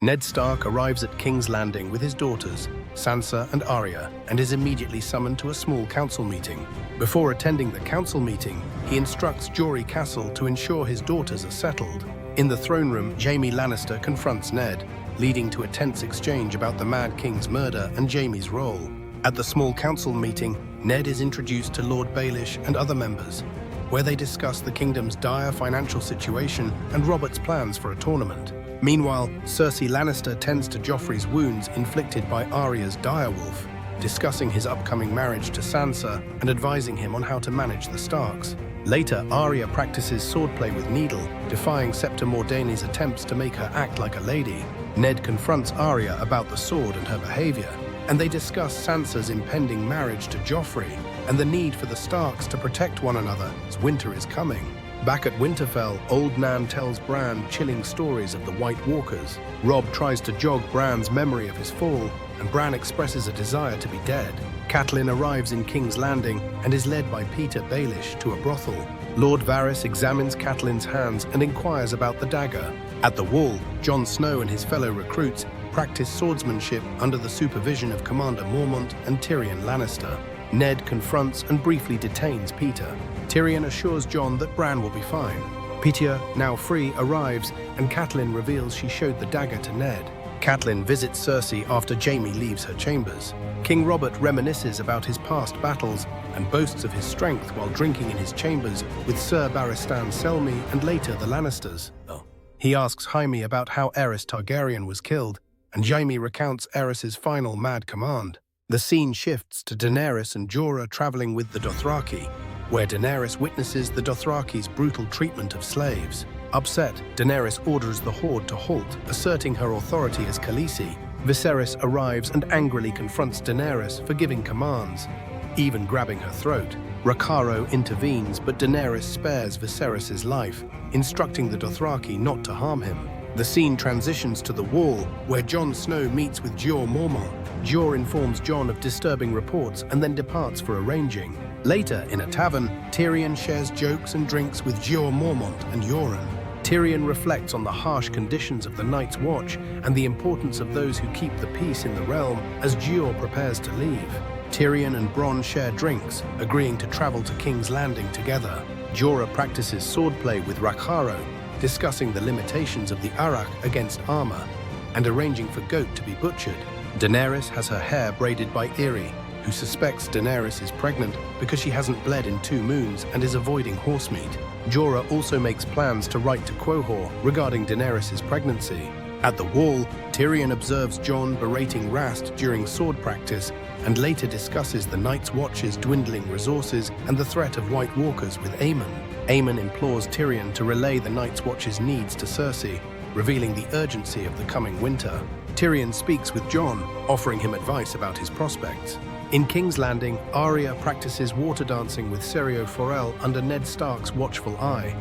Ned Stark arrives at King's Landing with his daughters, Sansa and Arya, and is immediately summoned to a small council meeting. Before attending the council meeting, he instructs Jory Castle to ensure his daughters are settled. In the throne room, Jaime Lannister confronts Ned, leading to a tense exchange about the Mad King's murder and Jaime's role. At the small council meeting, Ned is introduced to Lord Baelish and other members, where they discuss the kingdom's dire financial situation and Robert's plans for a tournament. Meanwhile, Cersei Lannister tends to Joffrey's wounds inflicted by Arya's direwolf, discussing his upcoming marriage to Sansa and advising him on how to manage the Starks. Later, Arya practices swordplay with Needle, defying Septa Mordaine's attempts to make her act like a lady. Ned confronts Arya about the sword and her behavior, and they discuss Sansa's impending marriage to Joffrey and the need for the Starks to protect one another as winter is coming. Back at Winterfell, Old Nan tells Bran chilling stories of the White Walkers. Robb tries to jog Bran's memory of his fall, and Bran expresses a desire to be dead. Catelyn arrives in King's Landing and is led by Peter Baelish to a brothel. Lord Varys examines Catelyn's hands and inquires about the dagger. At the Wall, Jon Snow and his fellow recruits practice swordsmanship under the supervision of Commander Mormont and Tyrion Lannister. Ned confronts and briefly detains Peter. Tyrion assures Jon that Bran will be fine. Petyr, now free, arrives, and Catelyn reveals she showed the dagger to Ned. Catelyn visits Cersei after Jaime leaves her chambers. King Robert reminisces about his past battles and boasts of his strength while drinking in his chambers with Sir Barristan Selmy and later the Lannisters. He asks Jaime about how Aerys Targaryen was killed, and Jaime recounts Aerys's final mad command. The scene shifts to Daenerys and Jorah traveling with the Dothraki, where Daenerys witnesses the Dothraki's brutal treatment of slaves. Upset, Daenerys orders the Horde to halt, asserting her authority as Khaleesi. Viserys arrives and angrily confronts Daenerys for giving commands, even grabbing her throat. Rakharo intervenes, but Daenerys spares Viserys' life, instructing the Dothraki not to harm him. The scene transitions to the Wall, where Jon Snow meets with Jeor Mormont. Jeor informs Jon of disturbing reports and then departs for arranging. Later, in a tavern, Tyrion shares jokes and drinks with Jeor Mormont and Yoren. Tyrion reflects on the harsh conditions of the Night's Watch and the importance of those who keep the peace in the realm as Jeor prepares to leave. Tyrion and Bronn share drinks, agreeing to travel to King's Landing together. Jorah practices swordplay with Rakharo, discussing the limitations of the Arak against armor, and arranging for Goat to be butchered. Daenerys has her hair braided by Eyrie, who suspects Daenerys is pregnant because she hasn't bled in 2 moons and is avoiding horse meat. Jorah also makes plans to write to Quohor regarding Daenerys' pregnancy. At the Wall, Tyrion observes Jon berating Rast during sword practice and later discusses the Night's Watch's dwindling resources and the threat of White Walkers with Aemon. Aemon implores Tyrion to relay the Night's Watch's needs to Cersei, revealing the urgency of the coming winter. Tyrion speaks with Jon, offering him advice about his prospects. In King's Landing, Arya practices water dancing with Syrio Forel under Ned Stark's watchful eye.